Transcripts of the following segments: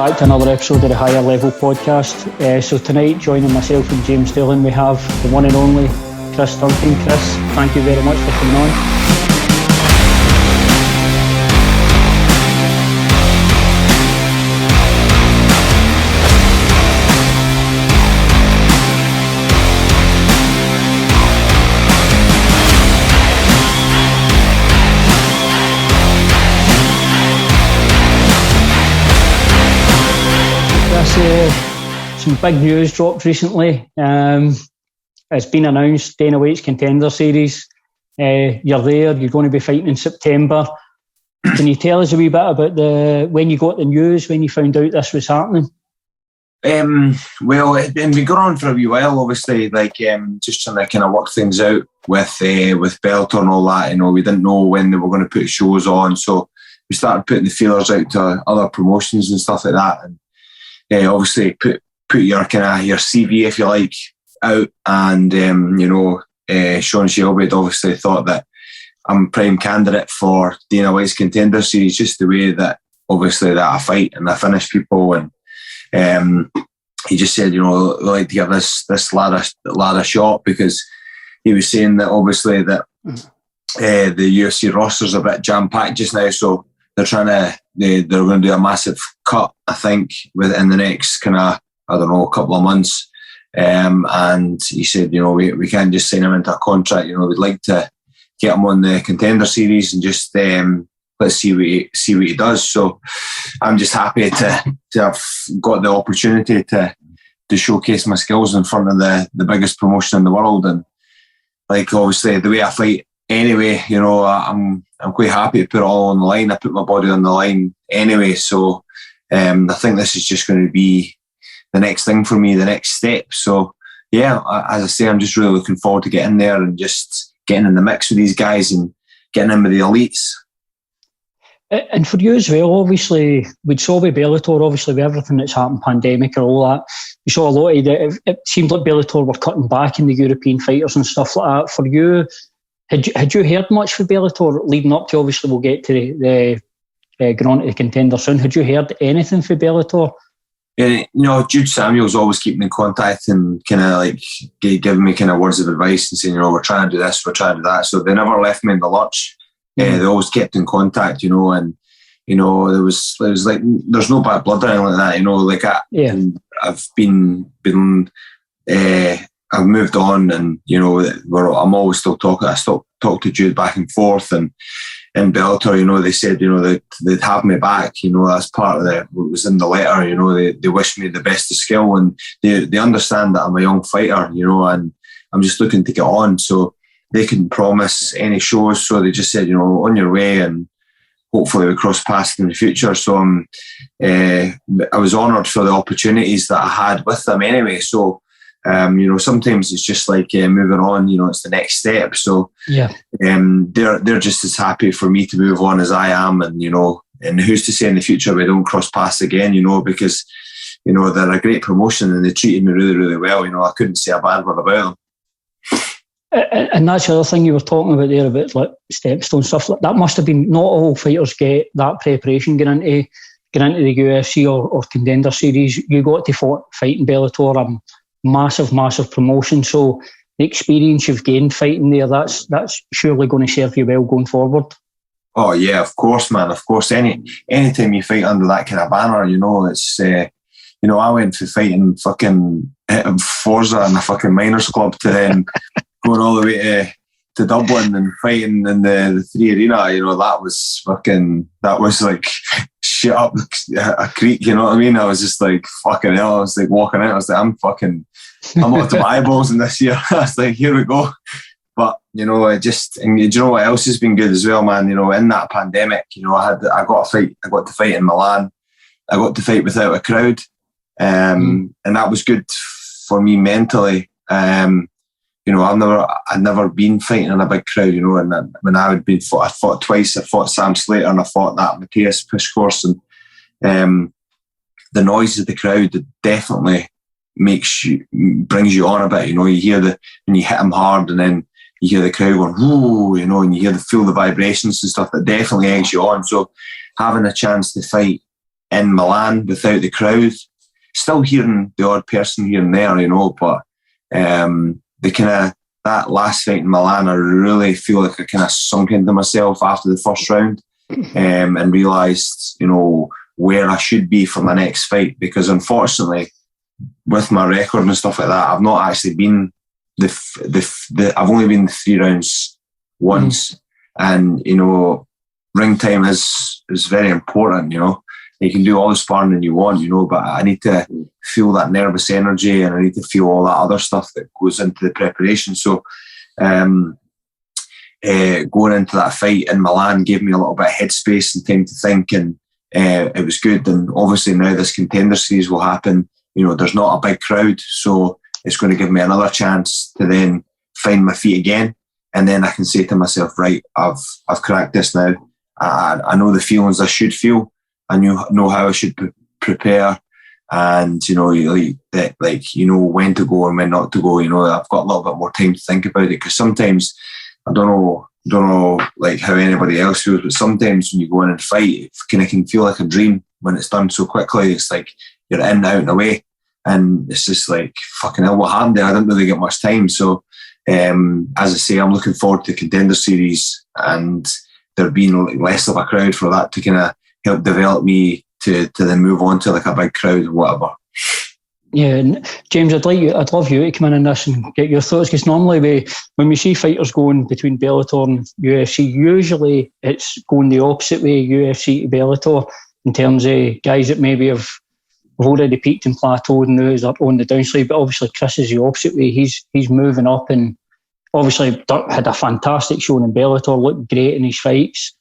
back to another episode of the Higher Level Podcast. So tonight, joining myself and James Dillon, we have the one and only Duncan. Chris, thank you very much for coming on. Some big news dropped recently. It's been announced, Dana White's Contender Series. You're there, you're going to be fighting in September. Can you tell us a wee bit about when you got the news, when you found out this was happening? Well, it's been going on for a wee while, obviously, just trying to kind of work things out with Bellator and all that. You know, we didn't know when they were going to put shows on, so we started putting the feelers out to other promotions and stuff like that. And obviously put your your CV, if you like, out, and Sean Shelby had obviously thought that I'm a prime candidate for Dana White's Contender Series, just the way that obviously that I fight and I finish people, and he just said, I'd like to give this lad a shot, because he was saying that obviously that the UFC roster's a bit jam packed just now, so they're going to do a massive cut, I think, within the next couple of months. And he said, we can't just sign him into a contract. We'd like to get him on the Contender Series and just let's see what he does. So I'm just happy to have got the opportunity to showcase my skills in front of the biggest promotion in the world. And obviously the way I fight anyway, I'm quite happy to put it all on the line. I put my body on the line anyway. So I think this is just going to be the next thing for me, the next step. So yeah, as I say, I'm just really looking forward to getting there and just getting in the mix with these guys and getting in with the elites. And for you as well, obviously, we saw with Bellator, obviously with everything that's happened, pandemic and all that, we saw a lot of it seemed like Bellator were cutting back in the European fighters and stuff like that. For you, had you heard much for Bellator leading up to, obviously we'll get to the going on to the Contender soon, had you heard anything for Bellator? Jude Samuel's always keeping in contact and giving me words of advice and saying, we're trying to do this, we're trying to do that. So they never left me in the lurch. They always kept in contact, and there was like, there's no bad blood or anything like that. I've been I've moved on, and I'm always still talking. I still talk to Jude back and forth, and in Bellator, they said, they'd have me back. That's part of what was in the letter. They wish me the best of skill, and they understand that I'm a young fighter, and I'm just looking to get on. So they couldn't promise any shows, so they just said, on your way, and hopefully we cross paths in the future. So I was honoured for the opportunities that I had with them anyway. So sometimes it's just like moving on, it's the next step. So they're just as happy for me to move on as I am. And, and who's to say in the future we don't cross paths again, because, they're a great promotion and they treated me really, really well. I couldn't say a bad word about them. And that's the other thing you were talking about there, about like stepstone stuff. Like that must have been, not all fighters get that preparation getting into the UFC or Contender Series. You got to fight in Bellator, massive promotion. So the experience you've gained fighting there, that's surely going to serve you well going forward. Oh yeah, of course, man. Of course, anytime you fight under that kind of banner, it's I went for fighting fucking Forza in a fucking minors club to then going all the way to Dublin and fighting in the 3 Arena. That was like shit up a creek. You know what I mean? I was just like, fucking hell. I was like walking out. I was like, I'm up to my eyeballs in this year. I was like, here we go. But and do you know what else has been good as well, man? In that pandemic, I got to fight in Milan. I got to fight without a crowd, and that was good for me mentally. I'd never been fighting in a big crowd, and when I fought twice. I fought Sam Slater and I fought that Matthias Pushkors, and the noise of the crowd definitely brings you on a bit. You hear when you hit them hard, and then you hear the crowd going, whoo, and you feel the vibrations and stuff. That definitely eggs you on. So having a chance to fight in Milan without the crowd. Still hearing the odd person here and there, but the kind of that last fight in Milan, I really feel like I kind of sunk into myself after the first round and realised, where I should be for my next fight. Because unfortunately, with my record and stuff like that, I've not actually been I've only been 3 rounds once, and ring time is very important. You can do all the sparring you want, but I need to feel that nervous energy, and I need to feel all that other stuff that goes into the preparation. So going into that fight in Milan gave me a little bit of headspace and time to think, and it was good. And obviously now this Contender Series will happen. There's not a big crowd, so it's going to give me another chance to then find my feet again, and then I can say to myself, right, I've cracked this now. I know the feelings I should feel. I know how I should prepare, and when to go and when not to go. I've got a little bit more time to think about it, because sometimes I don't know like how anybody else feels, but sometimes when you go in and fight, it can feel like a dream when it's done so quickly. It's like you're in, out and away, and it's just like, fucking hell, what happened there? I didn't really get much time. So as I say, I'm looking forward to the Contender Series, and there being less of a crowd for that to kind of help develop me to then move on to like a big crowd or whatever. Yeah, and James, I'd love you to come in on this and get your thoughts, because normally when we see fighters going between Bellator and UFC, usually it's going the opposite way, UFC to Bellator, in terms of guys that maybe have already peaked and plateaued and now is up on the downside. But obviously Chris is the opposite way. He's moving up, and obviously had a fantastic showing in Bellator, looked great in his fights.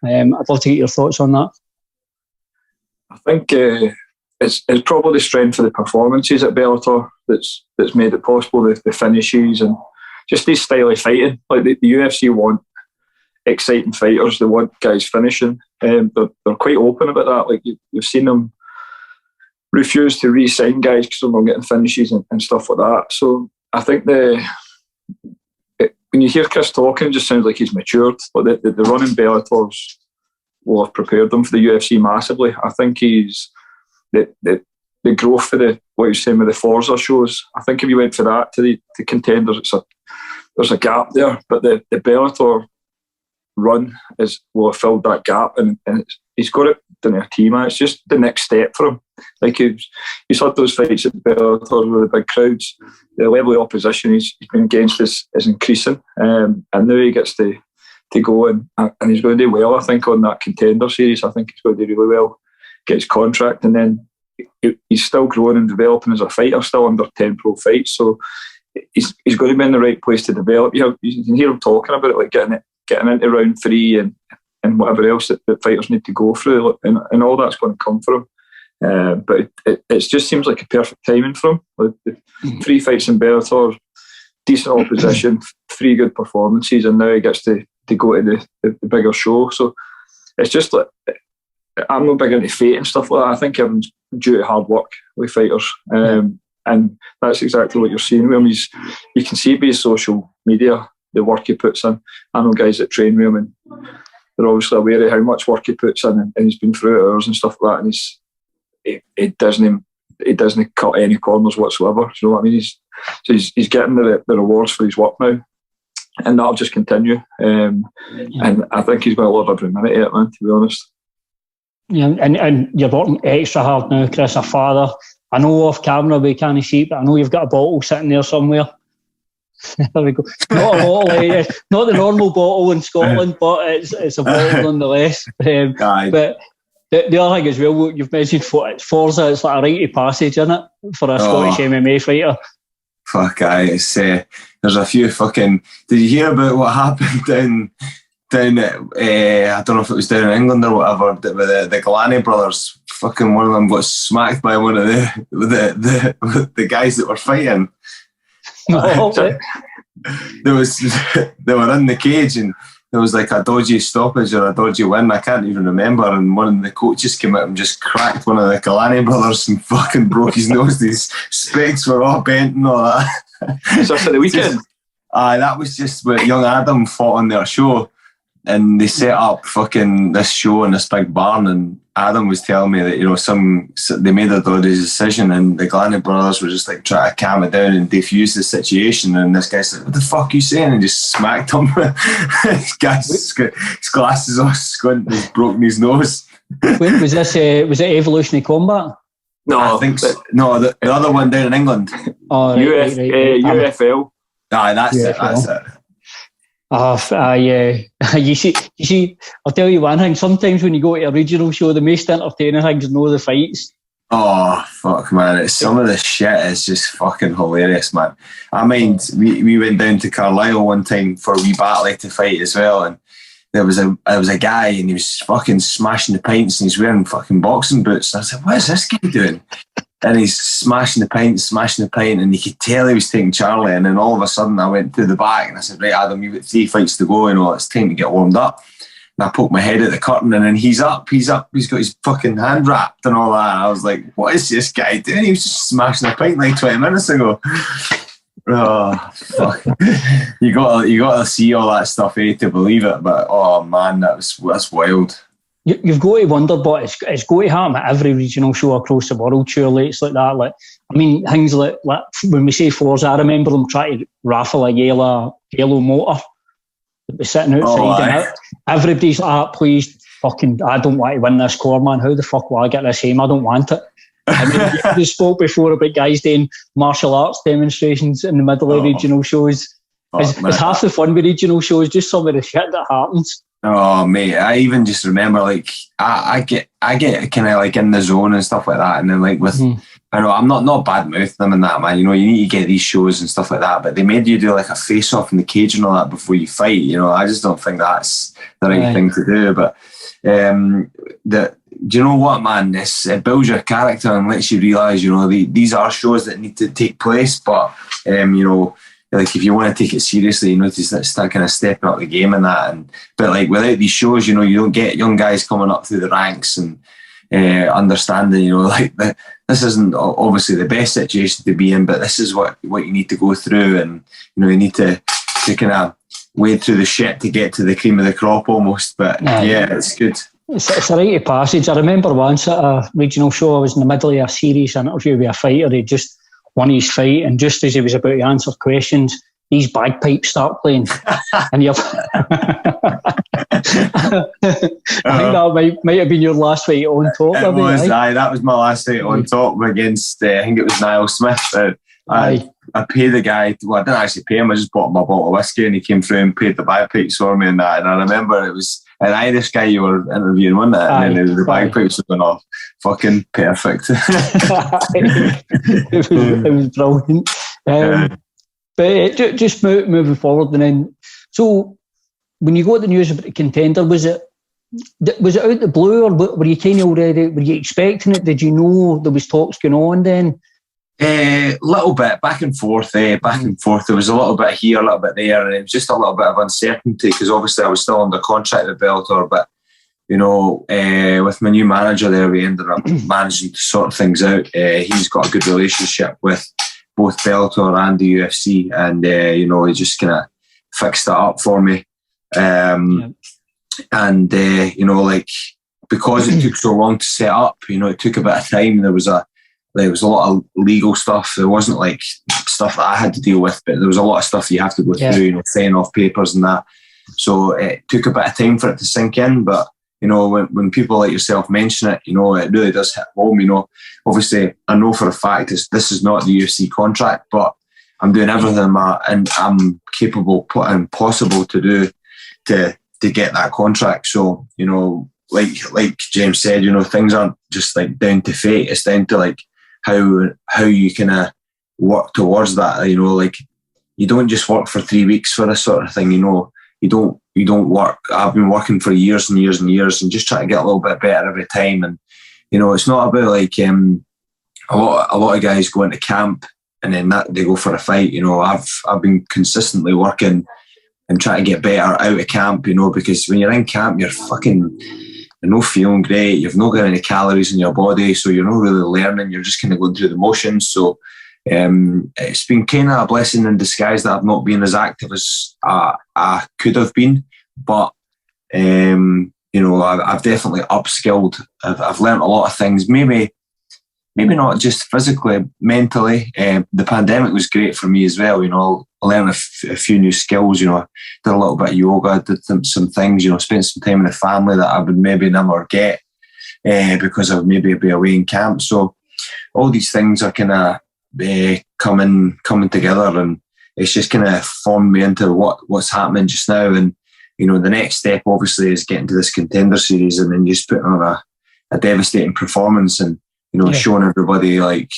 I'd love to get your thoughts on that. I think it's probably the strength of the performances at Bellator that's made it possible, the finishes and just this style of fighting. Like the UFC want exciting fighters, they want guys finishing. They're quite open about that. Like you've seen them refuse to re-sign guys because they're not getting finishes and stuff like that. So I think when you hear Chris talking, it just sounds like he's matured. But the run in Bellator's will have prepared them for the UFC massively. I think he's the growth for what you're saying with the Forza shows. I think if you went for that to the Contenders, there's a gap there. But the Bellator run will have filled that gap, and he's got it in a team. It's just the next step for him. Like he's had those fights at Bellator with the big crowds. The level of opposition he's been against is increasing, and now he gets to go and he's going to do well, I think, on that Contender Series. I think he's going to do really well, get his contract, and then he's still growing and developing as a fighter, still under 10 pro fights. So he's going to be in the right place to develop. You can hear him talking about it, like getting into round 3 and whatever else that fighters need to go through, and all that's going to come for him. But it just seems like a perfect timing for him. Like the 3 fights in Bellator, decent opposition, 3 good performances, and now he gets to go to the bigger show. So it's just like, I'm not big into fate and stuff like that. I think everyone's due to hard work with fighters, and that's exactly what you're seeing with him. You can see by his social media the work he puts in. I know guys that train with him, and they're obviously aware of how much work he puts in, and he's been through hours and stuff like that, and he doesn't cut any corners whatsoever. You know what I mean? He's getting the rewards for his work now, and that'll just continue. And I think he's going to love every minute of it, man, to be honest. Yeah, and you're working extra hard now, Chris, a father. I know off camera we can't see it, but I know you've got a bottle sitting there somewhere. There we go. Not a bottle, not the normal bottle in Scotland, but it's a bottle nonetheless. But the other thing as well, you've mentioned Forza, it's like a rite of passage, isn't it, for a Scottish MMA fighter? Fuck, it's there's a few fucking... Did you hear about what happened down I don't know if it was down in England or whatever, with the Galani brothers? Fucking one of them got smacked by one of the guys that were fighting. No, they were in the cage, and there was like a dodgy stoppage or a dodgy win, I can't even remember, and one of the coaches came out and just cracked one of the Galani brothers and fucking broke his nose. These specs were all bent and all that. Is that for the weekend? That was just where young Adam fought on their show, and they set up fucking this show in this big barn, and Adam was telling me that, you know, they made a dodgy decision and the Glanny brothers were just like trying to calm it down and defuse the situation, and this guy's like, what the fuck are you saying? And just smacked him. This guy's got his glasses off, squint, he's broken his nose. Wait, was it Evolutionary Combat? No, I think so. No, the other one down in England. Oh, right. UFL. Aye, that's it. You see, I'll tell you one thing, sometimes when you go to a regional show, the most entertaining things know the fights. Oh, fuck, man. Some of the shit is just fucking hilarious, man. I mean, we went down to Carlisle one time for a wee battle to fight as well, and there was a guy and he was fucking smashing the pints and he's wearing fucking boxing boots. And I said, what is this guy doing? And he's smashing the pint, and you could tell he was taking Charlie. And then all of a sudden I went to the back and I said, right, Adam, you've got 3 fights to go, you know, it's time to get warmed up. And I poked my head at the curtain, and then he's up, he's got his fucking hand wrapped and all that. And I was like, what is this guy doing? He was just smashing a pint like 20 minutes ago. Oh, fuck. You gotta see all that stuff, to believe it. But oh man, that's wild. You've got to wonder, but it's going to happen at every regional show across the world, surely. It's like that. Like, I mean, things like when we say Forza, I remember them trying to raffle a yellow motor that was sitting outside, and everybody's like, please, fucking, I don't want to win this car, man. How the fuck will I get this home? I don't want it. I mean, you spoke before about guys doing martial arts demonstrations in the middle of regional shows. It's half the fun with regional shows, just some of the shit that happens. Oh mate, I even just remember, like, I get kind of like in the zone and stuff like that, and then like with I know I'm not bad mouthing them and that, man, you know, you need to get these shows and stuff like that, but they made you do like a face off in the cage and all that before you fight, you know. I just don't think that's the right thing to do. But do you know what, man, it builds your character and lets you realise, you know, these are shows that need to take place, but you know, like if you want to take it seriously, you know, to start kind of stepping up the game and that. But like without these shows, you know, you don't get young guys coming up through the ranks and understanding, you know, like this isn't obviously the best situation to be in, but this is what you need to go through, and you know, you need to kind of wade through the shit to get to the cream of the crop almost. But yeah, it's good. It's a rite of passage. I remember once at a regional show, I was in the middle of a serious interview with a fighter. He just won his fight, and just as he was about to answer questions, these bagpipes start playing. And you're I think that might have been your last fight on top. That was my last fight on top against, I think it was Niall Smith. I paid the guy, well, I didn't actually pay him, I just bought him a bottle of whiskey and he came through and paid the bagpipes for me and that. And I remember it was an Irish guy you were interviewing, wasn't it? And then the bagpipes were going off. Fucking perfect. it was brilliant. But just moving forward, and then, so when you got the news about the Contender, was it out the blue, or were you kind of already, were you expecting it? Did you know there was talks going on then? Little bit back and forth. There was a little bit here, a little bit there, and it was just a little bit of uncertainty because obviously I was still under contract with Bellator, but you know, with my new manager there, we ended up managing to sort things out. He's got a good relationship with both Bellator and the UFC, and you know, he just kind of fixed that up for me. And you know, like, because it took so long to set up, you know, it took a bit of time. There was a lot of legal stuff. There wasn't like stuff that I had to deal with, but there was a lot of stuff you have to go through, you know, signing off papers and that. So it took a bit of time for it to sink in. But, you know, when people like yourself mention it, you know, it really does hit home. You know, obviously I know for a fact this is not the UFC contract, but I'm doing everything and I'm capable and possible to do to get that contract. So, you know, like James said, you know, things aren't just like down to fate. It's down to like how you kind of work towards that. You know, like you don't just work for 3 weeks for this sort of thing. You know, you don't work. I've been working for years and years and years and just trying to get a little bit better every time. And you know, it's not about like a lot of guys go into camp and then they go for a fight. You know, I've been consistently working and trying to get better out of camp. You know, because when you're in camp, you're not feeling great. You've not got any calories in your body, so you're not really learning. You're just kind of going through the motions. So it's been kind of a blessing in disguise that I've not been as active as I could have been. But you I've definitely upskilled. I've learnt a lot of things. Maybe not just physically, mentally. The pandemic was great for me as well. I learned a few new skills. Did a little bit of yoga, did some things. Spent some time with the family that I would maybe never get because I would maybe be away in camp. So all these things are kind of coming together, and it's just kind of formed me into what's happening just now. And the next step obviously is getting to this Contender series, and then just putting on a devastating performance, and showing everybody like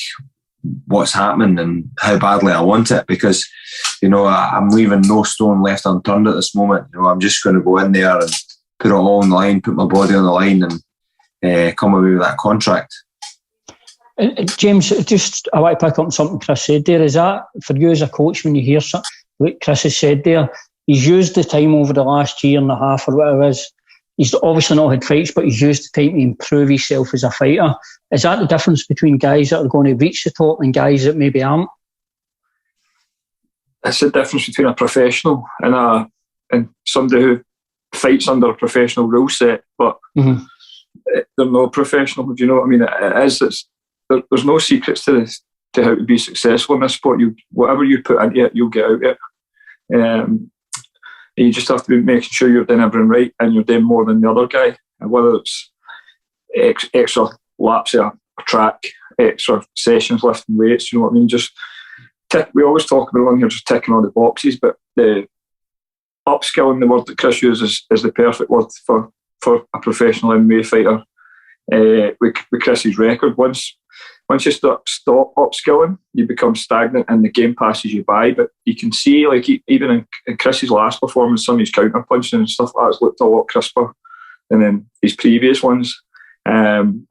what's happening and how badly I want it, because I'm leaving no stone left unturned at this moment. I'm just going to go in there and put it all on the line, put my body on the line, and come away with that contract. James, I want to pick up on something Chris said there. Is that for you as a coach, when you hear something like Chris has said there, he's used the time over the last year and a half or whatever it is, he's obviously not had fights, but he's used the time to improve himself as a fighter. Is that the difference between guys that are going to reach the top and guys that maybe aren't? It's the difference between a professional and somebody who fights under a professional rule set, but they're not professional. Do you know what I mean? There's no secrets to this, to how to be successful in this sport. Whatever you put into it, you'll get out of it. You just have to be making sure you're doing everything right and you're doing more than the other guy. And whether it's extra laps of a track, extra sessions lifting weights, you know what I mean? We always talk about on here just ticking all the boxes, but the upskilling, the word that Chris uses, is the perfect word for a professional MMA fighter. With Chris's record, once you stop upskilling, you become stagnant and the game passes you by. But you can see, like, even in Chris's last performance, some of his counter punching and stuff like that's looked a lot crisper than in his previous ones. And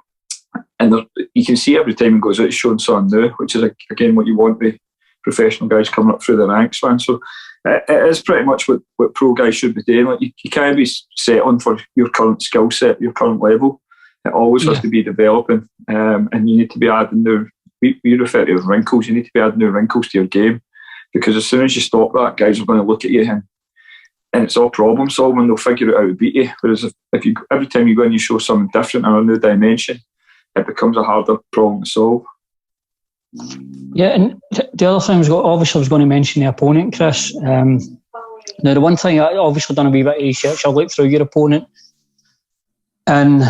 you can see every time he goes out, he's showing something new, which is again what you want with professional guys coming up through the ranks, man. So it is pretty much what pro guys should be doing. Like, you can't be settling for your current skill set, your current level. It always has to be developing, and you need to be adding we refer to as wrinkles. You need to be adding new wrinkles to your game, because as soon as you stop that, guys are going to look at you and it's all problem solving. They'll figure out how to beat you. Whereas if you every time you go and you show something different or a new dimension, it becomes a harder problem to solve. Yeah, and the other thing I was going to mention the opponent, Chris. Now, the one thing I obviously done a wee bit of research. I looked through your opponent, and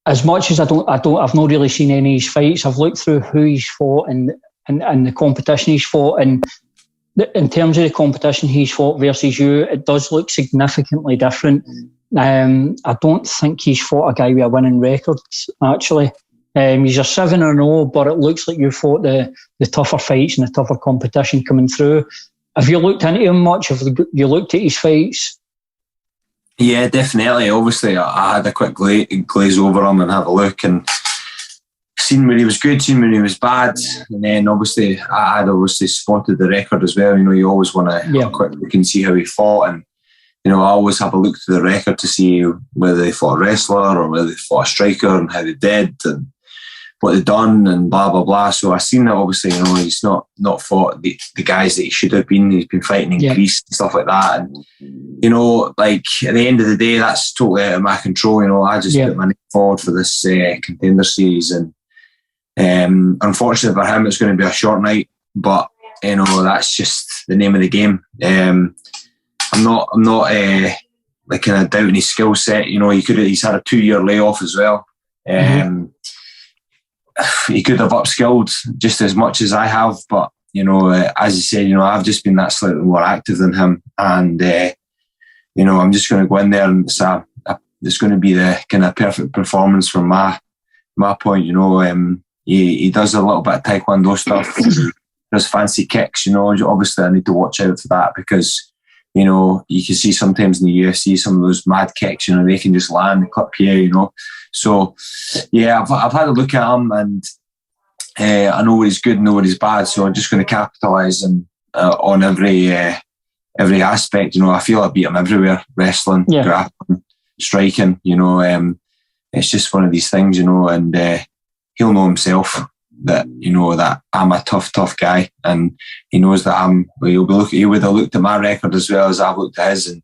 as much as I've not really seen any of his fights, I've looked through who he's fought and the competition he's fought, and in terms of the competition he's fought versus you, it does look significantly different. I don't think he's fought a guy with a winning record, actually. He's a 7-0, but it looks like you fought the tougher fights and the tougher competition coming through. Have you looked into him much? Have you looked at his fights? Yeah, definitely. Obviously, I had a quick glaze over him and have a look, and seen when he was good, seen when he was bad, and then obviously I had spotted the record as well. You always want to have a quick look and see how he fought, and I always have a look to the record to see whether they fought a wrestler or whether they fought a striker and how they did and what they've done and blah blah blah. So I seen that obviously he's not fought the guys that he should have been. He's been fighting in Greece and stuff like that, and like at the end of the day, that's totally out of my control. I just put my name forward for this Contender series, and unfortunately for him, it's going to be a short night. But that's just the name of the game. I'm not like kind of doubting his skill set. He's had a 2-year layoff as well. He could have upskilled just as much as I have, but as you said, I've just been that slightly more active than him, and I'm just going to go in there and it's going to be the kind of perfect performance from my point. He does a little bit of taekwondo stuff, does fancy kicks. Obviously I need to watch out for that, because you can see sometimes in the UFC some of those mad kicks, they can just land and clip you, So, yeah, I've had a look at him, and I know what he's good and know what he's bad, so I'm just going to capitalise on every aspect. I feel I beat him everywhere: wrestling, grappling, striking. It's just one of these things, and he'll know himself that that I'm a tough guy, and he knows that he would have looked at my record as well as I've looked at his, and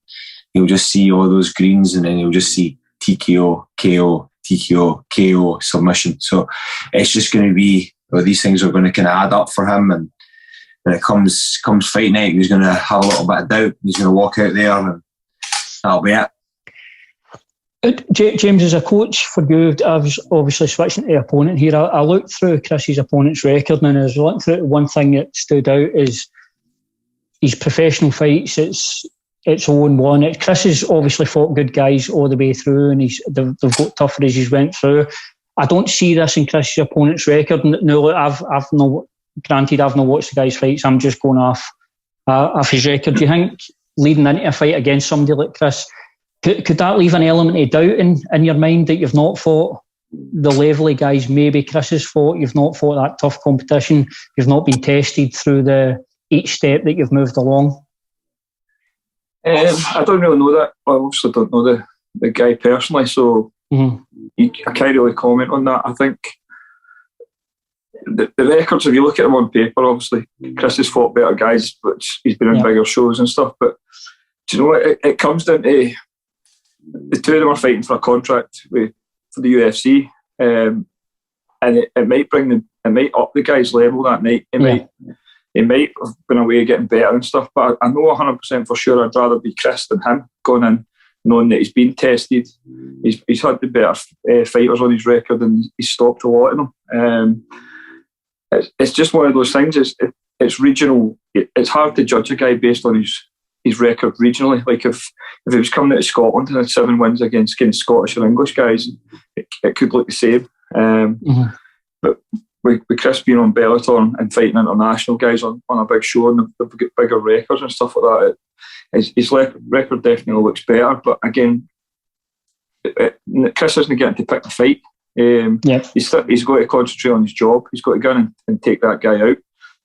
he'll just see all those greens, and then he'll just see TKO, KO, TKO, KO, submission. So it's just going to be, these things are going to kind of add up for him, and when it comes fight night, he's going to have a little bit of doubt. He's going to walk out there, and that'll be it. James, as a coach for you, I was obviously switching to the opponent here. I looked through Chris's opponent's record, and as I looked through it, one thing that stood out is his professional fights. It's 0-1. Chris has obviously fought good guys all the way through, and they've got tougher as he's went through. I don't see this in Chris's opponent's record. No, I've not watched the guy's fights. I'm just going off his record. Do you think leading into a fight against somebody like Chris, could that leave an element of doubt in your mind that you've not fought the level of guys maybe Chris has fought? You've not fought that tough competition. You've not been tested through each step that you've moved along. I don't really know that. I obviously don't know the guy personally, so I can't really comment on that. I think the records, if you look at them on paper, obviously Chris has fought better guys, but he's been in bigger shows and stuff. But do you know what? It comes down to the two of them are fighting for a contract for the UFC, and it might up the guy's level that night. He might have been a way of getting better and stuff, but I know 100% for sure I'd rather be Chris than him going in, knowing that he's been tested. He's had the better fighters on his record, and he's stopped a lot of them. It's just one of those things. It's regional. It's hard to judge a guy based on his record regionally. Like if he was coming out of Scotland and had 7 wins against Scottish or English guys, it could look the same. But with Chris being on Bellator and fighting international guys on a big show, and they've got bigger records and stuff like that, his record definitely looks better. But again, Chris isn't getting to pick the fight. He's got to concentrate on his job. He's got to go in and take that guy out.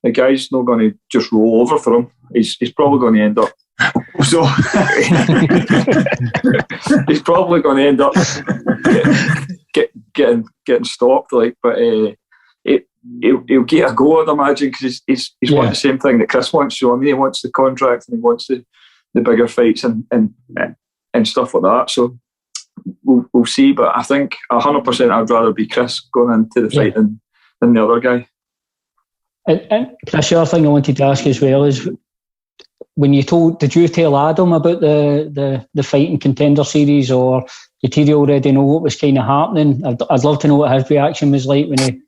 The guy's not going to just roll over for him. He's probably going to end up. So he's probably going to end up getting stopped. But he'll get a go, I'd imagine, because he's want the same thing that Chris wants. So I mean, he wants the contract and he wants the bigger fights and stuff like that. So we'll see. But I think 100% I'd rather be Chris going into the fight than the other guy. And Chris, the other thing I wanted to ask as well is, did you tell Adam about the fight in Contender series, or did he already know what was kind of happening? I'd love to know what his reaction was like when he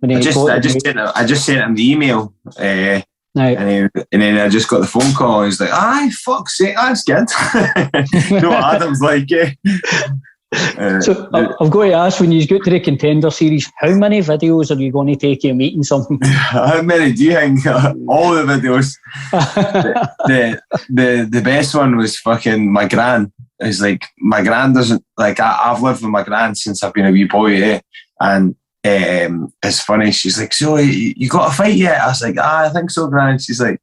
I just sent him the email, and then I just got the phone call. And he's like, "Aye, fuck's sake, that's good." Adam's like, So I've got to ask, when you get to the Contender series, how many videos are you going to take of meeting something? How many do you think? All the videos. the best one was fucking my gran. It's like, my gran doesn't, like, I've lived with my gran since I've been a wee boy, and it's funny, she's like, "So you got a fight yet?" I was like, "I think so, gran." She's like,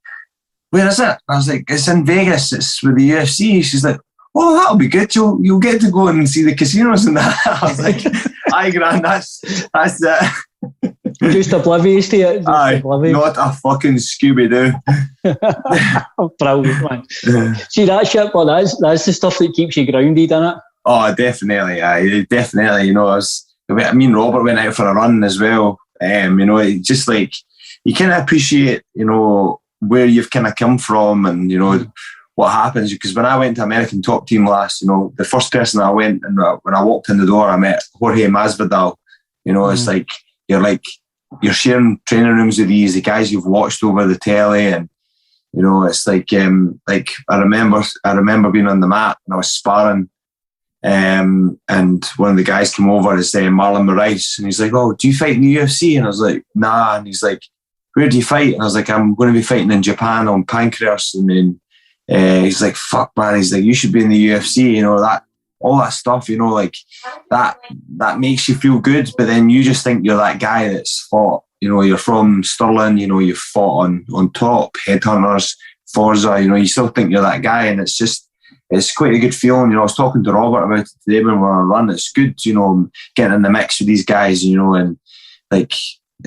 "Where is it?" I was like, "It's in Vegas, it's with the UFC." She's like, "Oh, that'll be good. You'll get to go and see the casinos and that." I was like, "Aye, gran, that's it." Just oblivious to it. Aye, not a fucking Scooby-Doo. Brilliant, man. See, that shit, but that's the stuff that keeps you grounded, isn't it? Oh, definitely. Aye, definitely. Me and Robert went out for a run as well. It's just like, you kind of appreciate, where you've kind of come from, and what happens. Because when I went to American Top Team last, the first person I went, and when I walked in the door, I met Jorge Masvidal. It's like you're sharing training rooms with the guys you've watched over the telly, and it's like I remember being on the mat and I was sparring. And one of the guys came over and said, Marlon Moraes, and he's like, "Oh, do you fight in the UFC?" And I was like, "Nah." And he's like, "Where do you fight?" And I was like, "I'm going to be fighting in Japan on Pancreas." And then he's like, "Fuck, man." He's like, "You should be in the UFC." That all that stuff, like that makes you feel good. But then you just think you're that guy that's fought. You're from Stirling. You've fought on top, Headhunters, Forza. You still think you're that guy, and it's quite a good feeling. I was talking to Robert about it today when we were on a run. It's good, getting in the mix with these guys, and like,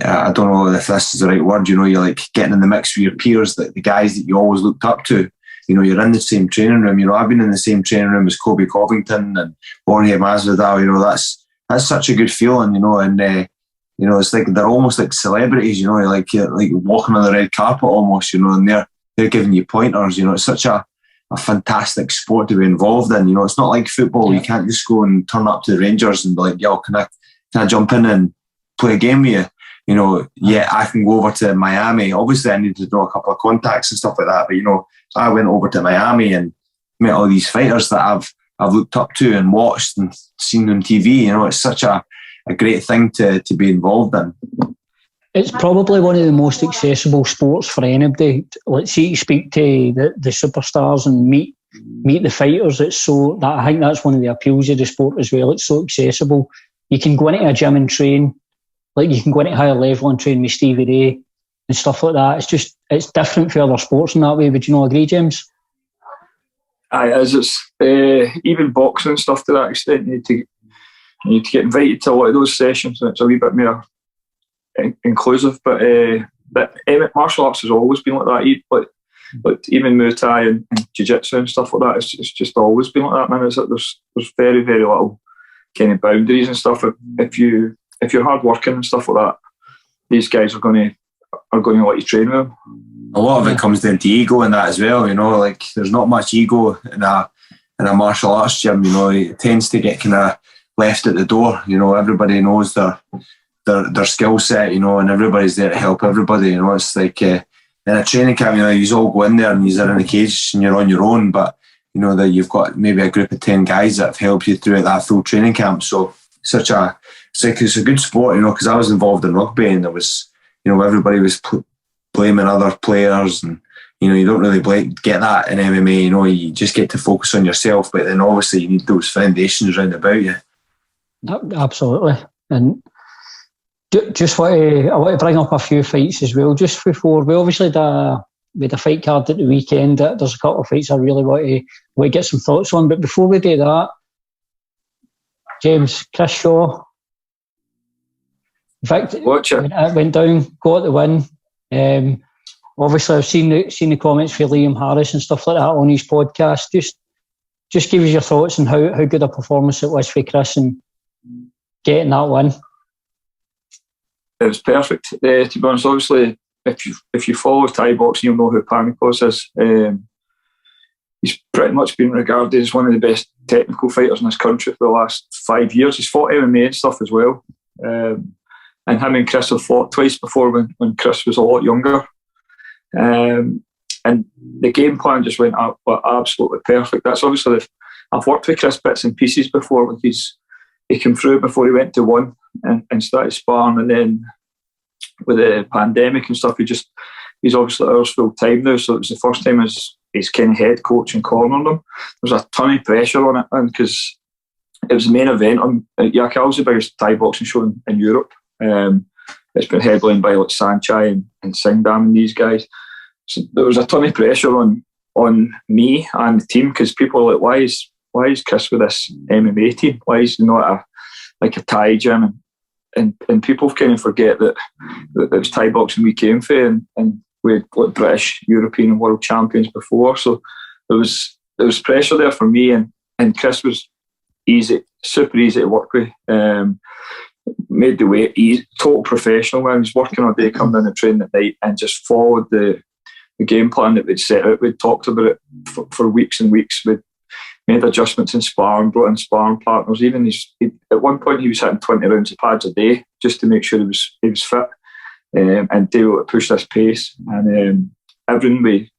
I don't know if this is the right word, you're like getting in the mix with your peers, the guys that you always looked up to. you're in the same training room. I've been in the same training room as Kobe Covington and Jorge Masvidal. That's such a good feeling, and it's like they're almost like celebrities, you're like walking on the red carpet almost, and they're giving you pointers. It's such a fantastic sport to be involved in. It's not like football. You can't just go and turn up to the Rangers and be like, yo, can I jump in and play a game with you? Yeah, I can go over to Miami. Obviously, I need to know a couple of contacts and stuff like that. But I went over to Miami and met all these fighters that I've looked up to and watched and seen on TV. It's such a great thing to be involved in. It's probably one of the most accessible sports for anybody. Let's see, you speak to the superstars and meet the fighters. I think that's one of the appeals of the sport as well. It's so accessible. You can go into a gym and train, like you can go into Higher Level and train with Stevie Ray and stuff like that. It's different for other sports in that way. Would you not agree, James? Aye, it is. It's even boxing and stuff to that extent. You need to get invited to a lot of those sessions, and it's a wee bit more inclusive. But martial arts has always been like that. Like even Muay Thai and Jiu-Jitsu and stuff like that. It's just always been like that, man. It's like there's very, very little kind of boundaries and stuff. If you're hard working and stuff like that, these guys are going to let you train with them. A lot of it comes down to ego and that as well. Like there's not much ego in a martial arts gym. It tends to get kind of left at the door. Everybody knows their skill set. And everybody's there to help everybody. It's like in a training camp. You all go in there and you're in a cage and you're on your own, but that you've got maybe a group of 10 guys that have helped you throughout that full training camp. So it's a good sport. Because I was involved in rugby and there was everybody was blaming other players, and you don't really get that in MMA. You just get to focus on yourself, but then obviously you need those foundations round about you. Absolutely. And just I want to bring up a few fights as well. Just before we obviously had a fight card at the weekend. There's a couple of fights I really want to get some thoughts on. But before we do that, James, Chris Shaw, went down, got the win. Obviously, I've seen the comments for Liam Harris and stuff like that on his podcast. Just give us your thoughts on how good a performance it was for Chris and getting that win. It was perfect. To be honest, obviously, if you follow Thai boxing, you'll know who Panikos is. He's pretty much been regarded as one of the best technical fighters in this country for the last 5 years. He's fought MMA and stuff as well. And him and Chris have fought twice before when Chris was a lot younger. And the game plan just went up, but absolutely perfect. That's obviously I've worked with Chris bits and pieces before. Like he came through before he went to one and started sparring, and then with the pandemic and stuff, he's obviously ours full time now. So it was the first time as his kind of head coach and cornered him. There was a ton of pressure on it, and because it was the main event on Yakal's the biggest Thai boxing show in Europe. It's been headlined by like Sanchai and Singdam and these guys. So there was a ton of pressure on me and the team, because people were like, why is Chris with this MMA team? Why is he not a Thai gym? And people kind of forget that it was Thai boxing we came for, and we had like British, European and world champions before. So there was pressure there for me, and Chris was super easy to work with. Made the weight easy, total professional. When he was working all day, coming in and training at night, and just followed the game plan that we'd set out. We'd talked about it for weeks and weeks. We'd made adjustments in sparring, brought in sparring partners. Even at one point he was hitting 20 rounds of pads a day just to make sure he was fit and be able to push this pace. And everything we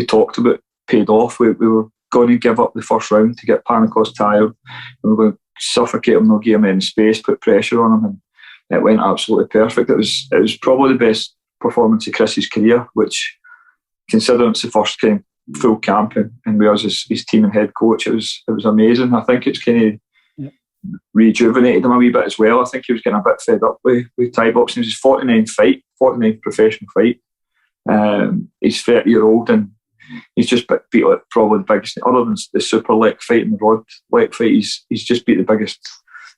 talked about paid off. We were going to give up the first round to get Panikos tired. We were going to suffocate him, not give him any space, put pressure on him, and it went absolutely perfect. It was probably the best performance of Chris's career, which, considering it's the first kind of full camp and we was his team and head coach, it was amazing. I think it's kind of rejuvenated him a wee bit as well. I think he was getting a bit fed up with Thai boxing. It was his 49th professional fight. He's 30-year-old and he's just beat like probably the biggest, other than the super leg fight and the rod leg fight, he's just beat the biggest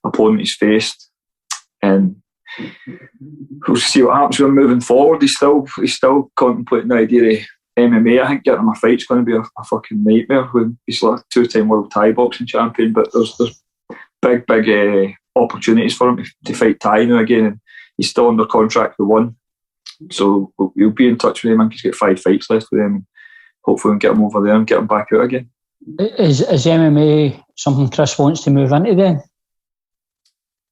opponent he's faced. And we'll see what happens with him moving forward. He's still contemplating the idea of MMA, I think getting him a fight's going to be a fucking nightmare when he's like a 2-time world Thai boxing champion. But there's big opportunities for him to fight Thai now again, and he's still under contract with one. So we'll be in touch with him. I think he's got 5 fights left with him, and hopefully we'll get him over there and get him back out again. Is MMA something Chris wants to move into then?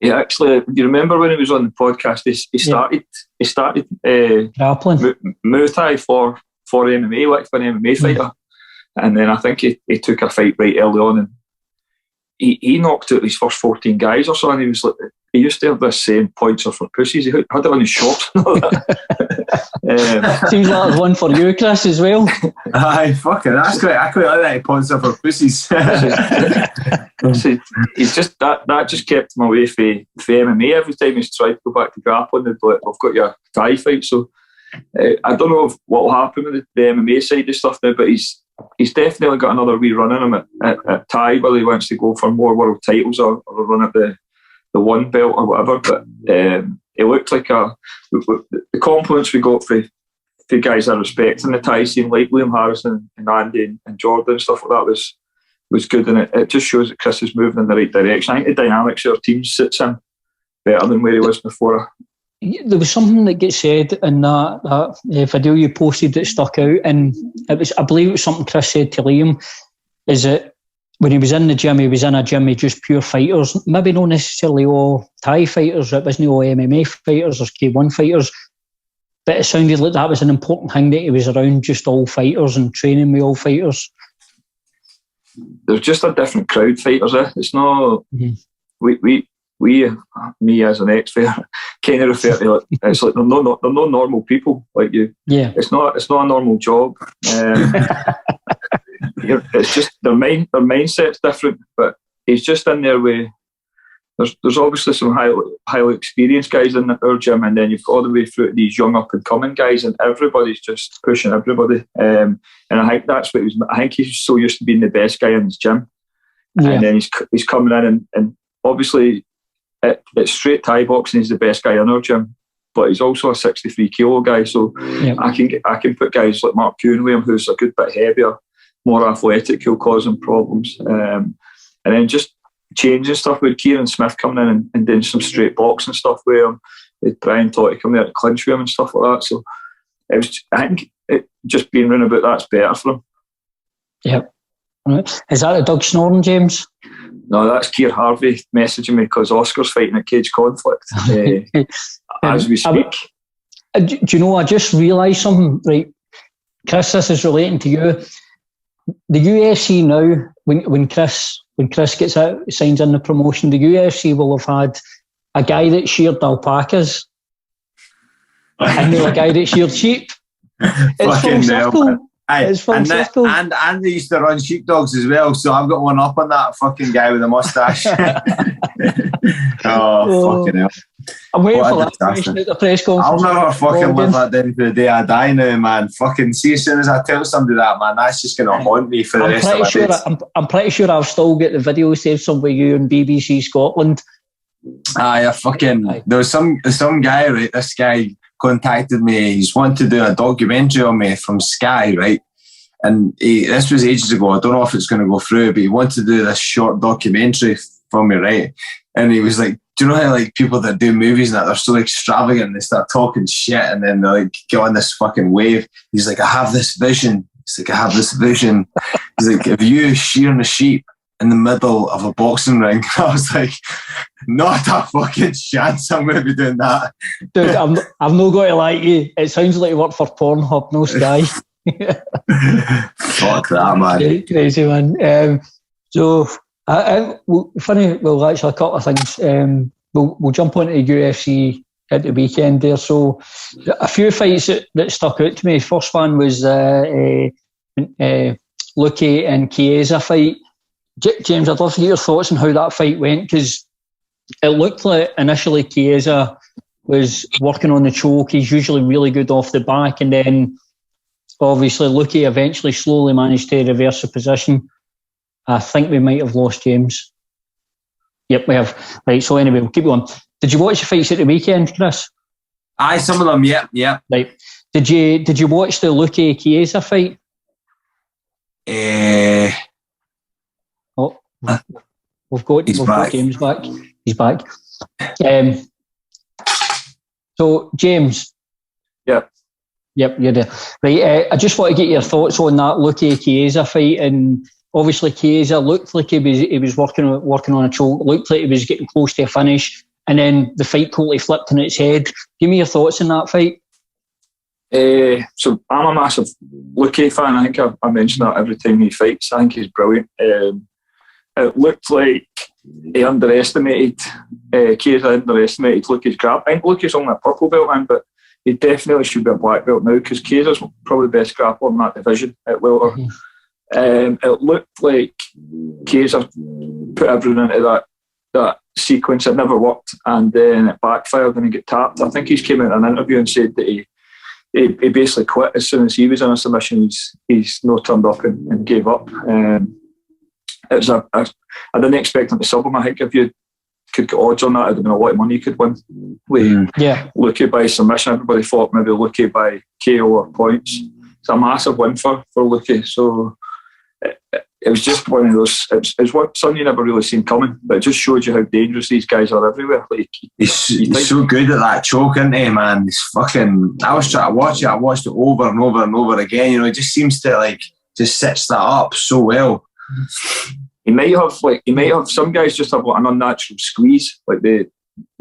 Yeah, actually, you remember when he was on the podcast? He started grappling Muay Thai for MMA, like for an MMA fighter, and then I think he took a fight right early on, and he knocked out his first 14 guys or so, and he was like, he used to have this saying, "Points are for pussies." He had it on his shorts and all that. Seems like there's one for you, Chris, as well. Aye, fucking, that's great. I quite like that. Points are for pussies. So he's just that just kept him away from MMA. Every time he's tried to go back to grappling, they'd be like, "I've got your Thai fight." So I don't know what will happen with the MMA side of stuff now, but he's definitely got another wee run in him at Thai, whether he wants to go for more world titles or run at the one belt or whatever. But it looked like the compliments we got for guys I respect in the Thai scene, like Liam Harrison and Andy and Jordan and stuff like that, was good, and it just shows that Chris is moving in the right direction. I think the dynamics of our team suits him better than where he was before. There was something that gets said in that video you posted that stuck out, and I believe it was something Chris said to Liam, is that when he was in the gym, he was in a gym with just pure fighters, maybe not necessarily all Thai fighters, it wasn't all MMA fighters or K1 fighters, but it sounded like that was an important thing, that he was around just all fighters and training with all fighters. There's just a different crowd, fighters. It's not we me as an ex-fighter kind of refer to it. It's like they're no normal people like you. Yeah, it's not a normal job. It's just their mindset's different. But he's just in there with. There's obviously some highly experienced guys in our gym, and then you've got all the way through to these young up and coming guys, and everybody's just pushing everybody. And I think that's what he was. I think he's so used to being the best guy in his gym, and then he's coming in, and obviously it's straight Thai boxing. He's the best guy in our gym, but he's also a 63 kilo guy. So I can put guys like Mark Kuhn with him, who's a good bit heavier, more athletic, who'll cause him problems, and then just changing stuff with Kieran Smith coming in and doing some straight boxing stuff with him, with Brian Totti coming there to clinch with him and stuff like that. So I think just being round about that's better for him. Yep. Right. Is that a Doug snoring, James? No, that's Keir Harvey messaging me because Oscar's fighting a cage conflict as we speak. Do you know, I just realised something, right? Chris, this is relating to you. The UFC now, when Chris gets out, signs in the promotion, the UFC will have had a guy that sheared alpacas and a guy that sheared sheep. It's full circle. It's full circle. And they used to run sheepdogs as well, so I've got one up on that fucking guy with a moustache. Fucking hell. I'm waiting for that question at the press conference. I'll never fucking live that down to the day I die now, man. Fucking see, as soon as I tell somebody that, man, that's just going to haunt me for the rest of my days. I'm pretty sure I've still got the video saved somewhere, you and BBC Scotland. There was some guy, right? This guy contacted me. He's wanting to do a documentary on me from Sky, right? And this was ages ago. I don't know if it's going to go through, but he wanted to do this short documentary for me, right? And he was like, do you know how like people that do movies and that, they're so extravagant and they start talking shit and then they like get on this fucking wave. He's like, I have this vision. He's like, He's like, if you shearing a sheep in the middle of a boxing ring, I was like, not a fucking chance I'm going to be doing that. Dude, I'm not going to lie to you. It sounds like you work for Pornhub, no Sky. Fuck that, man. Crazy, man. Funny, well, actually, a couple of things. We'll jump onto the UFC at the weekend there. So, a few fights that stuck out to me. First one was Luque and Chiesa fight. James, I'd love to get your thoughts on how that fight went, because it looked like initially Chiesa was working on the choke. He's usually really good off the back, and then obviously Luque eventually slowly managed to reverse the position. I think we might have lost James. Yep, we have. Right, so anyway, we'll keep going. Did you watch the fights at the weekend, Chris? Aye, some of them, yeah. Right. Did you watch the Luque Chiesa fight? We've got James back. He's back. So James. Yep, you're there. Right, I just want to get your thoughts on that Luque Chiesa fight. And obviously Chiesa looked like he was working on a choke, looked like he was getting close to a finish, and then the fight totally flipped on its head. Give me your thoughts on that fight. So I'm a massive Luque fan. I think I mention that every time he fights. I think he's brilliant. It looked like he underestimated Chiesa underestimated Luque's grab. I think Luque's only a purple belt, man, but he definitely should be a black belt now, because Chiesa's probably the best grappler in that division at welter. It looked like Chiesa put everything into that sequence. It never worked, and then it backfired and he got tapped. I think he's came out in an interview and said that he basically quit as soon as he was in a submission. He's not turned up and gave up. It was I didn't expect him to sub him. I think if you could get odds on that, it'd have been a lot of money you could win. Luque by submission. Everybody thought maybe Luque by KO or points. It's a massive win for Luque. So it was just one of those. It's something you never really seen coming, but it just showed you how dangerous these guys are everywhere. Like he's so good at that choke, isn't he, man? He's fucking. I was trying to watch it. I watched it over and over and over again. You know, it just seems to just sets that up so well. He might have some guys just have an unnatural squeeze, like they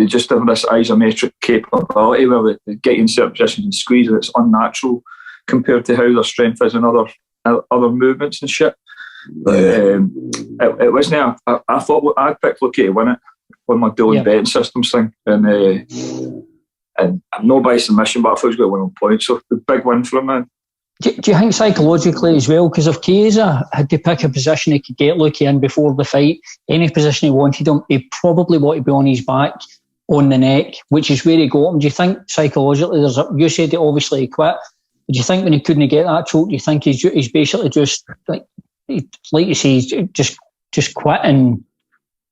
just have this isometric capability where they get in certain positions and squeeze, and it's unnatural compared to how their strength is in other movements and shit. It wasn't. I thought I'd picked Luque to win it on my dueling betting systems thing, and I'm no by submission, but I thought he was going to win on points. So the big win for him, man. Do you think psychologically as well? Because if Chiesa had to pick a position he could get Luque in before the fight, any position he wanted him, he'd probably want to be on his back, on the neck, which is where he got him. Do you think psychologically, you said that obviously he quit, but do you think when he couldn't get that choke, do you think he's basically just, like you say, he's just quit and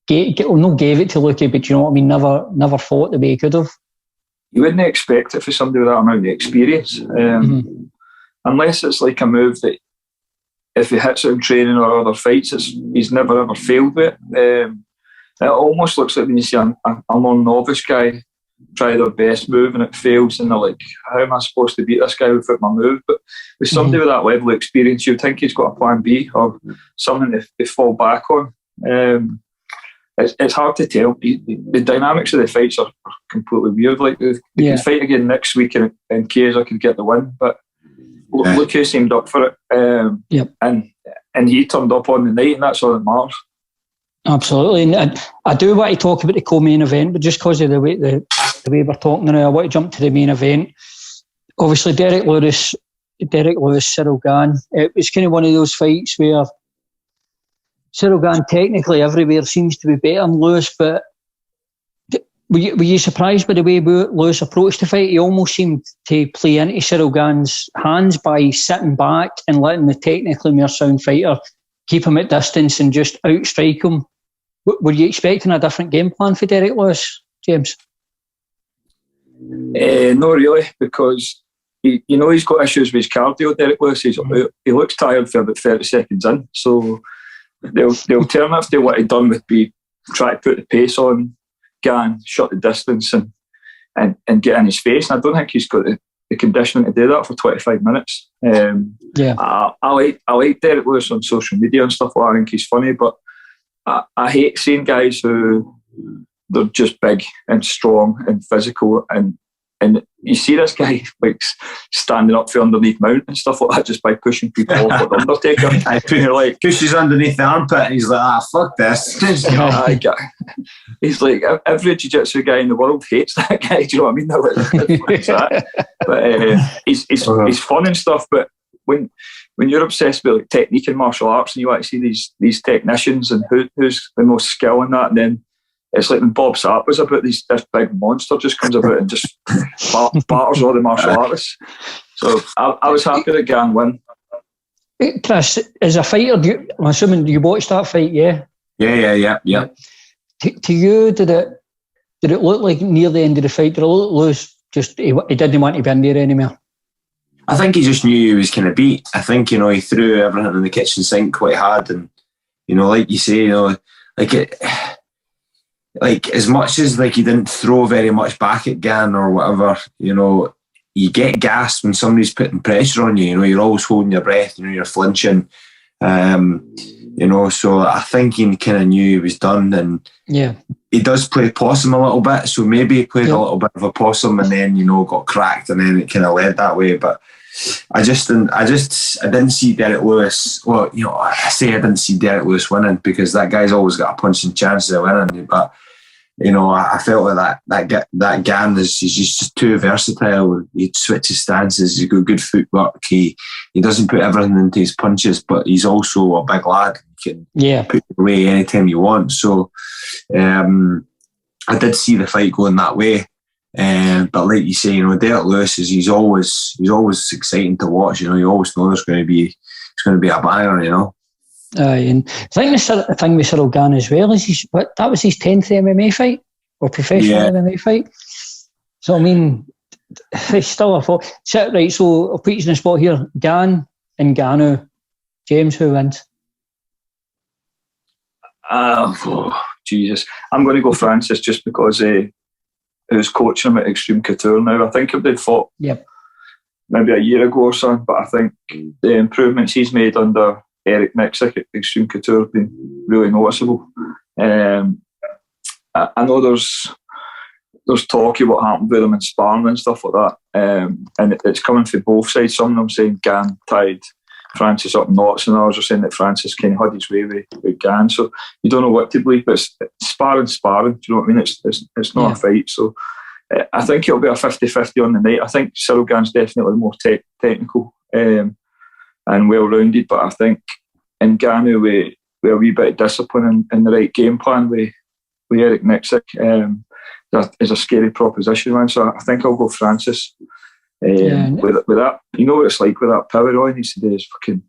gave it to Luque, but you know what I mean, never fought the way he could have? You wouldn't expect it for somebody with that amount of experience. Unless it's like a move that if he hits it in training or other fights, he's never ever failed with it. It almost looks like when you see a more novice guy try their best move and it fails, and they're like, how am I supposed to beat this guy without my move? But with somebody with that level of experience, you'd think he's got a plan B or something to fall back on. It's hard to tell. The dynamics of the fights are completely weird. Like they could fight again next week and Chiesa could get the win, but Luque seemed up for it, and he turned up on the night, and that's all that matters. Absolutely, and I do want to talk about the co-main event, but just because of the way we're talking now, I want to jump to the main event. Obviously, Derek Lewis, Cyril Gane. It was kind of one of those fights where Cyril Gane technically everywhere seems to be better than Lewis, but were you surprised by the way Lewis approached the fight? He almost seemed to play into Cyril Gane's hands by sitting back and letting the technically more sound fighter keep him at distance and just outstrike him. Were you expecting a different game plan for Derek Lewis, James? No, really, because he's got issues with his cardio, Derek Lewis. He looks tired for about 30 seconds in. So the alternative to what he'd done would be try to put the pace on Gane, shut the distance and get in his face. And I don't think he's got the conditioning to do that for 25 minutes. I like Derek Lewis on social media and stuff like that. I think he's funny, but I hate seeing guys who they're just big and strong and physical, and you see this guy like standing up for underneath mount and stuff like that just by pushing people off like the Undertaker. You're like, pushes underneath the armpit and he's like, fuck this. He's like, every jiu-jitsu guy in the world hates that guy. Do you know what I mean? But he's fun and stuff, but when you're obsessed with like technique in martial arts and you want to see these technicians and who's the most skill in that, and then it's like when Bob Sapp was about this big monster just comes about and just batters all the martial artists. So I was happy that Gane won. Chris, as a fighter, I'm assuming you watched that fight, yeah? Yeah. To you, did it look like near the end of the fight, did it look Lewis just he didn't want to be in there anymore? I think he just knew he was kind of beat. I think, you know, he threw everything in the kitchen sink quite hard, and, you know, like you say, you know, like as much as like he didn't throw very much back at Gan or whatever, you know, you get gas when somebody's putting pressure on you. You know, you're always holding your breath. You know, you're flinching. You know, so I think he kind of knew he was done, and he does play possum a little bit. So maybe he played a little bit of a possum, and then, you know, got cracked, and then it kind of led that way. But I didn't see Derek Lewis. Well, you know, I say I didn't see Derek Lewis winning because that guy's always got a punching chance of winning. But, you know, I felt like that Gan he's just too versatile. He switches stances. He's got good footwork. He doesn't put everything into his punches, but he's also a big lad. He can put it away anytime you want. So I did see the fight going that way. But like you say, you know, Derek Lewis he's always exciting to watch. You know, you always know it's going to be a banger. You know. And I think the thing with Cyril Gane as well is that was his 10th MMA fight or professional MMA fight. So I mean, it's still a fault. Right, so I'll put you in the spot here. Gane and Ganu. James, who wins? Jesus, I'm going to go Francis just because who's coaching him at Extreme Couture now. I think if they'd fought maybe a year ago or so, but I think the improvements he's made under Eric Nixick at Extreme Couture have been really noticeable. I know there's talk of what happened with him in sparring and stuff like that, and it's coming from both sides. Some of them saying Gane tied Francis up knots, and others are saying that Francis kind of had his way with Gane. So you don't know what to believe, but it's sparring. Do you know what I mean? It's not a fight. So I think it'll be a 50-50 on the night. I think Cyril Gane's definitely more technical and well-rounded, but I think in Gane with a wee bit of discipline and the right game plan with Eric Nixick, that is a scary proposition, man. So I think I'll go Francis. With that, you know what it's like with that power on. He's today is fucking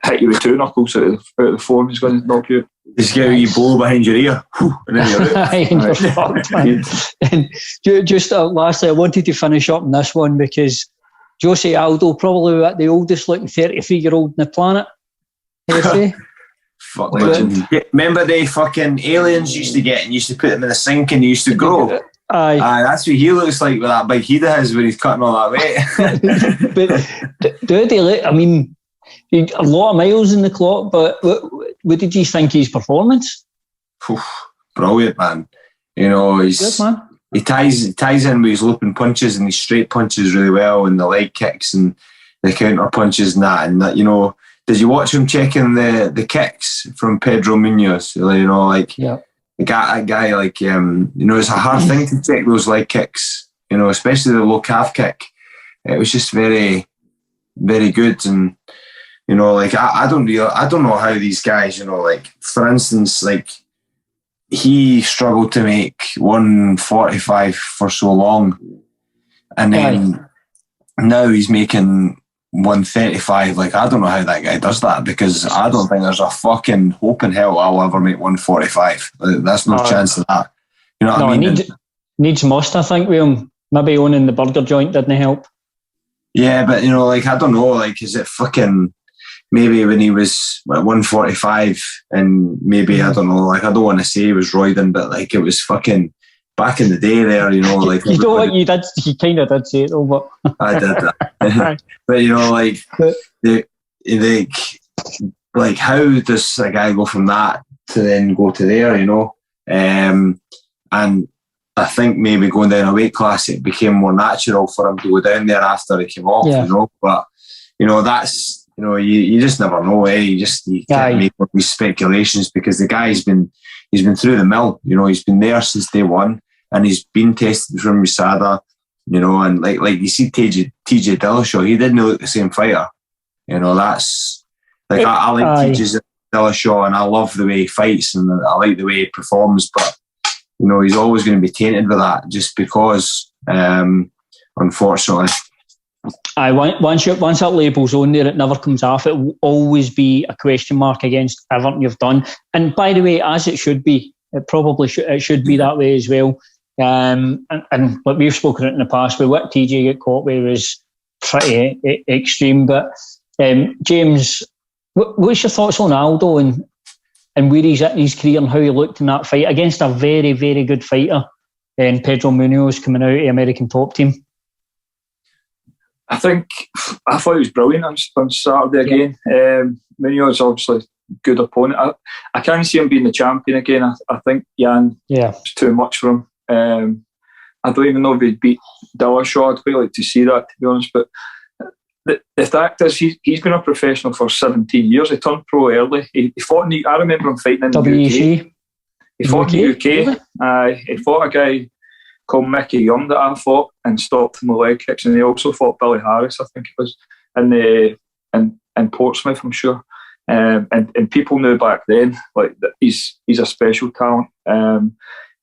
hit you with two knuckles out of the form. He's going to knock you. He's going to give you a blow behind your ear, and then you're out. You're fucked, man. And just lastly, I wanted to finish up on this one because Jose Aldo, probably the oldest looking 33-year-old on the planet. I'd say. Fuck legend. Remember the fucking aliens used to get and used to put them in a sink and they used to grow? Aye, that's what he looks like with that big head of his when he's cutting all that weight. But do they look? I mean, a lot of miles in the clock. But what did you think of his performance? Brilliant, man. You know, he's good, man. He ties in with his looping punches and his straight punches really well, and the leg kicks and the counter punches and that. And that, you know, did you watch him checking the kicks from Pedro Munoz? You know, like. Yeah. That guy, like, you know, it's a hard thing to take those leg kicks, you know, especially the low calf kick. It was just very, very good. And, you know, like, I don't know how these guys, you know, like, for instance, like, he struggled to make 145 for so long. And then now he's making 135. Like, I don't know how that guy does that because I don't think there's a fucking hope in hell I'll ever make 145. There's no chance of that. You know what I mean? Needs must, I think, with him. Maybe owning the burger joint didn't help. Yeah, but, you know, like, I don't know, like, is it fucking maybe when he was 145 and maybe, I don't know, like, I don't want to say he was roiding, but, like, it was fucking back in the day there, you know, like... You know what, you kind of did say it, though, but... I did that. But, you know, like, like, how does a guy go from that to then go to there, you know? And I think maybe going down a weight class, it became more natural for him to go down there after he came off, you know? But, you know, that's... You know, you just never know, eh? You can't make all these speculations because the guy's been through the mill, you know, he's been there since day one. And he's been tested from USADA, you know, and like you see TJ Dillashaw, he didn't look the same fighter. You know, that's like I like TJ Dillashaw and I love the way he fights and I like the way he performs, but you know, he's always going to be tainted with that just because, unfortunately. Once that label's on there, it never comes off. It will always be a question mark against everything you've done. And by the way, as it should be, it probably should be that way as well. And like we've spoken about in the past, with what TJ got caught with was pretty extreme. But James, what's your thoughts on Aldo and where he's at in his career and how he looked in that fight against a very, very good fighter, and Pedro Munoz coming out of the American top team? I thought he was brilliant on Saturday again. Munoz obviously good opponent. I can't see him being the champion again. I think Jan is too much for him. I don't even know if he'd beat Dillashaw. I'd quite like to see that, to be honest. But the fact is, he's been a professional for 17 years. He turned pro early. He fought I remember him fighting in the UK. He fought in the UK. He fought a guy called Mickey Young that I fought and stopped him with leg kicks. And he also fought Billy Harris, I think it was, in Portsmouth, I'm sure. And people knew back then, like, that he's a special talent.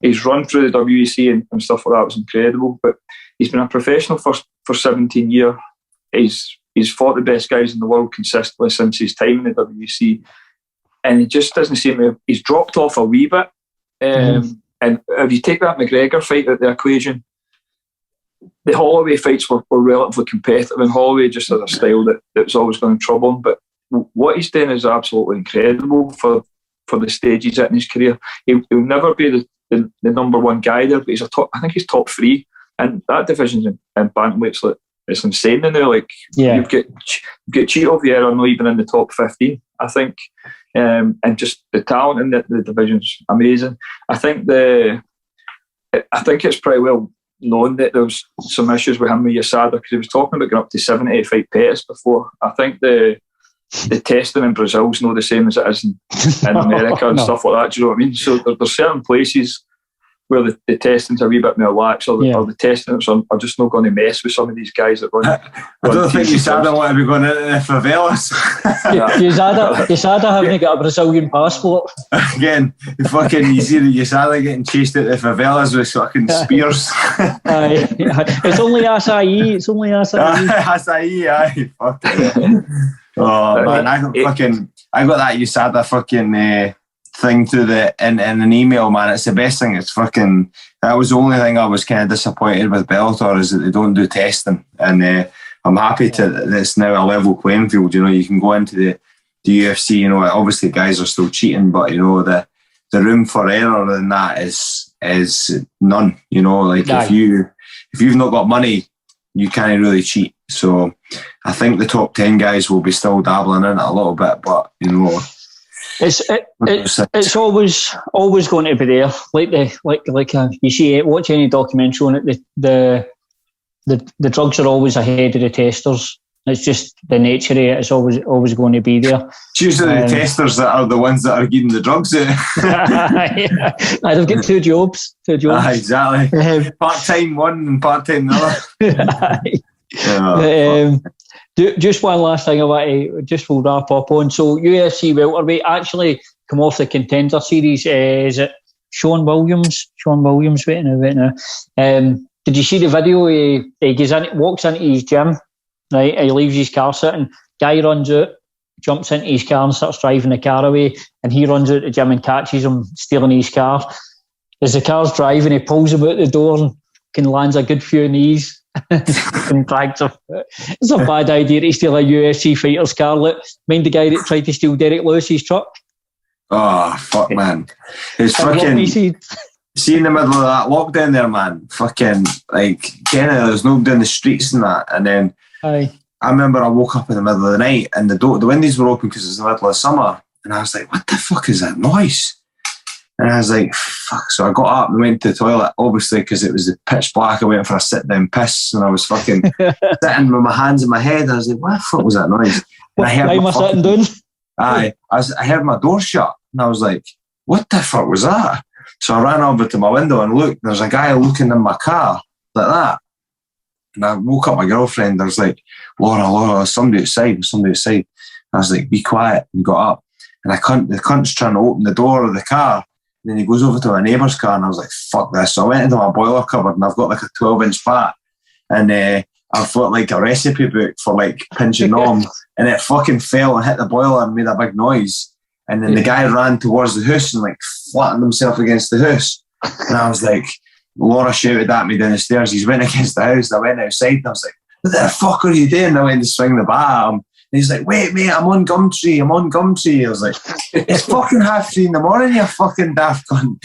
His run through the WEC and stuff like that was incredible. But he's been a professional for 17 years. He's fought the best guys in the world consistently since his time in the WEC, and he just doesn't seem to. He's dropped off a wee bit. And if you take that McGregor fight out of the equation, the Holloway fights were relatively competitive, and Holloway just had a style that was always going to trouble him. But what he's doing is absolutely incredible for the stage he's at in his career. He'll never be the number one guy there, but I think he's top 3, and that division in bantamweight's it's insane now. Like, you've got Chito Vieira not even in the top 15, I think, and just the talent in the division's amazing. I think it's pretty well known that there was some issues with him with USADA, because he was talking about going up to 70 to fight Pettis before. I think the testing in Brazil's not the same as it is in America and stuff like that. Do you know what I mean? So there's certain places where the testing's a wee bit more lax, or the testing are just not going to mess with some of these guys that run. I don't think USADA want to be going into the favelas. USADA having to get a Brazilian passport. Again, you see the USADA getting chased out the favelas with fucking spears. It's only acai. Acai, aye. Fuck it. Oh man, I got that USADA fucking thing in an email, man. It's the best thing. It's fucking. That was the only thing I was kind of disappointed with Bellator, is that they don't do testing, and I'm happy that it's now a level playing field. You know, you can go into the UFC. You know, obviously guys are still cheating, but you know the room for error in that is none. You know, like if you've not got money, you can't really cheat. So I think the top 10 guys will be still dabbling in it a little bit, but you know. It's always going to be there. Like you see, watch any documentary on it. The drugs are always ahead of the testers. It's just the nature of it. It's always going to be there. It's usually the testers that are the ones that are getting the drugs out. They've got two jobs. Exactly. Part-time one and part-time the other. Just one last thing I want to we'll wrap up on. So UFC welterweight actually come off the Contender series. Is it Sean Williams? Wait now. Did you see the video? He walks into his gym, right? He leaves his car sitting. Guy runs out, jumps into his car and starts driving the car away. And he runs out the gym and catches him stealing his car. As the car's driving, he pulls him out the door and lands a good few knees. And drags him. It's a bad idea to steal a UFC fighter's car. Mind the guy that tried to steal Derek Lewis's truck? Oh, fuck, man. It's fucking... See in the middle of that lockdown there, man. Fucking, like, there's nobody in the streets and that. And then I remember I woke up in the middle of the night and the windows were open because it's the middle of summer. And I was like, what the fuck is that noise? And I was like, fuck. So I got up and went to the toilet, obviously, because it was pitch black. I went for a sit-down piss and I was fucking sitting with my hands in my head. I was like, what the fuck was that noise? Why am I sitting down? I heard my door shut and I was like, what the fuck was that? So I ran over to my window and looked. There's a guy looking in my car like that. And I woke up my girlfriend. I was like, Laura, there's somebody outside. I was like, be quiet. And got up. And the cunt's trying to open the door of the car. And then he goes over to my neighbour's car and I was like, fuck this. So I went into my boiler cupboard and I've got like a 12-inch bat. And I've got like a recipe book for like pinching nom. And it fucking fell and hit the boiler and made a big noise. And then the guy ran towards the house and like flattened himself against the house. And I was like, Laura shouted at me down the stairs. He's went against the house. I went outside and I was like, what the fuck are you doing? I went to swing the bat at him. And he's like, wait, mate, I'm on Gumtree. I was like, it's fucking 3:30 in the morning, you fucking daft cunt.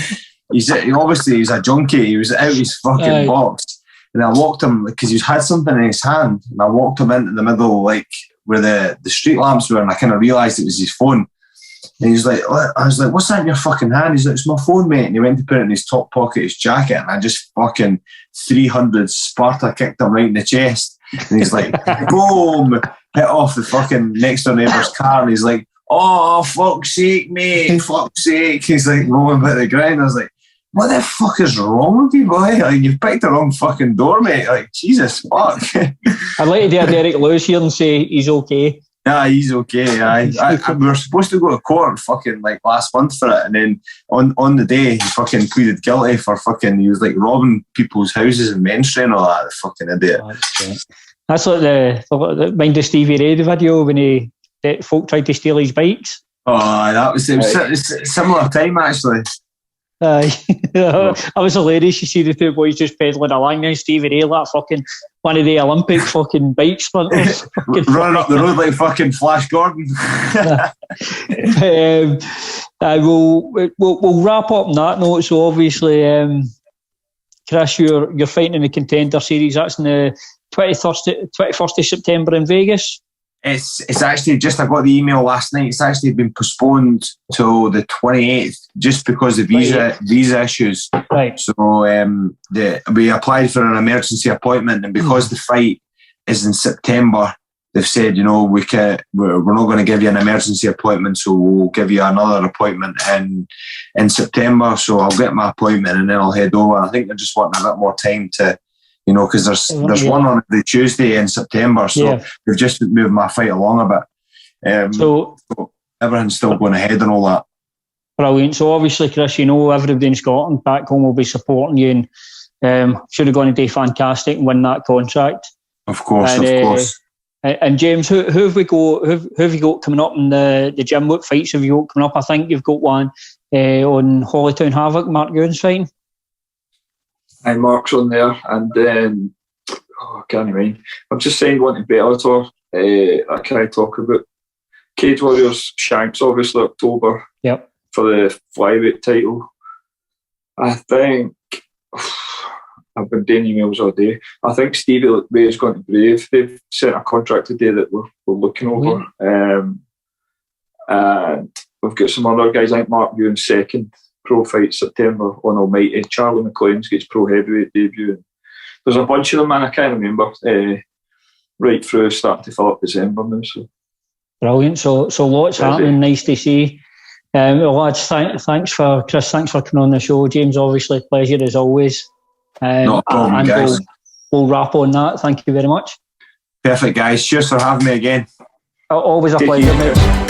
He's a junkie. He was out his fucking box. And I walked him, because he had something in his hand, and I walked him into the middle, like, where the street lamps were, and I kind of realised it was his phone. And he's like, I was like, what's that in your fucking hand? He's like, it's my phone, mate. And he went to put it in his top pocket of his jacket, and I just fucking 300 Sparta kicked him right in the chest. And he's like, boom, hit off the fucking next door neighbour's car, and he's like, oh, fuck's sake, mate, fuck's sake. He's like rolling about the ground. I was like, what the fuck is wrong with you, boy? Like, you've picked the wrong fucking door, mate. Like, Jesus, fuck. I'd like to do a Derek Lewis here and say he's okay. Yeah, he's okay. We were supposed to go to court fucking like last month for it, and then on the day he fucking pleaded guilty for fucking, he was like robbing people's houses and menstruating and all that. The fucking idiot. That's like the mind of Stevie Ray, the video when folk tried to steal his bikes. Oh, it was a similar time actually. That was hilarious. You see the two boys just pedaling along now. Stevie Ray, like fucking one of the Olympic fucking bike sprinters, running up the road like fucking Flash Gordon. We'll wrap up on that note. So obviously, Chris, you're fighting in the Contender series. That's in the 21st of September in Vegas. It's actually just, I got the email last night, it's actually been postponed till the 28th just because of visa issues. Right. So we applied for an emergency appointment, and because the fight is in September, they've said, you know, we're not going to give you an emergency appointment, so we'll give you another appointment in September. So I'll get my appointment and then I'll head over. I think they're just wanting a bit more time to, you know, because there's one on the Tuesday in September, so they've just moved my fight along a bit. So everything's still going ahead and all that. Brilliant. So obviously, Chris, you know, everybody in Scotland back home will be supporting you, and should have gone to do fantastic and win that contract. Of course, of course. And James, who have we got? Who have you got coming up in the gym? What fights have you got coming up? I think you've got one on Hollytown Havoc, Mark Ewan's fighting. And Mark's on there, and then I can't remember. I've just signed one to Bellator. I can't talk about Cage Warriors Shanks, obviously October. Yep. For the flyweight title. I think I've been doing emails all day. I think Stevie Ray is going to Brave. They've sent a contract today that we're looking over. And we've got some other guys. I think Mark Ewan's second pro fight September on Almighty. Charlie McLean's gets pro heavyweight debut. And there's a bunch of them, man. I can't remember. Right through starting to fill up December now. So brilliant. So lots happening. Nice to see. Lads, thanks for Chris. Thanks for coming on the show, James. Obviously, pleasure as always. No problem, guys. We'll wrap on that. Thank you very much. Perfect, guys. Cheers for having me again. Always a pleasure, mate.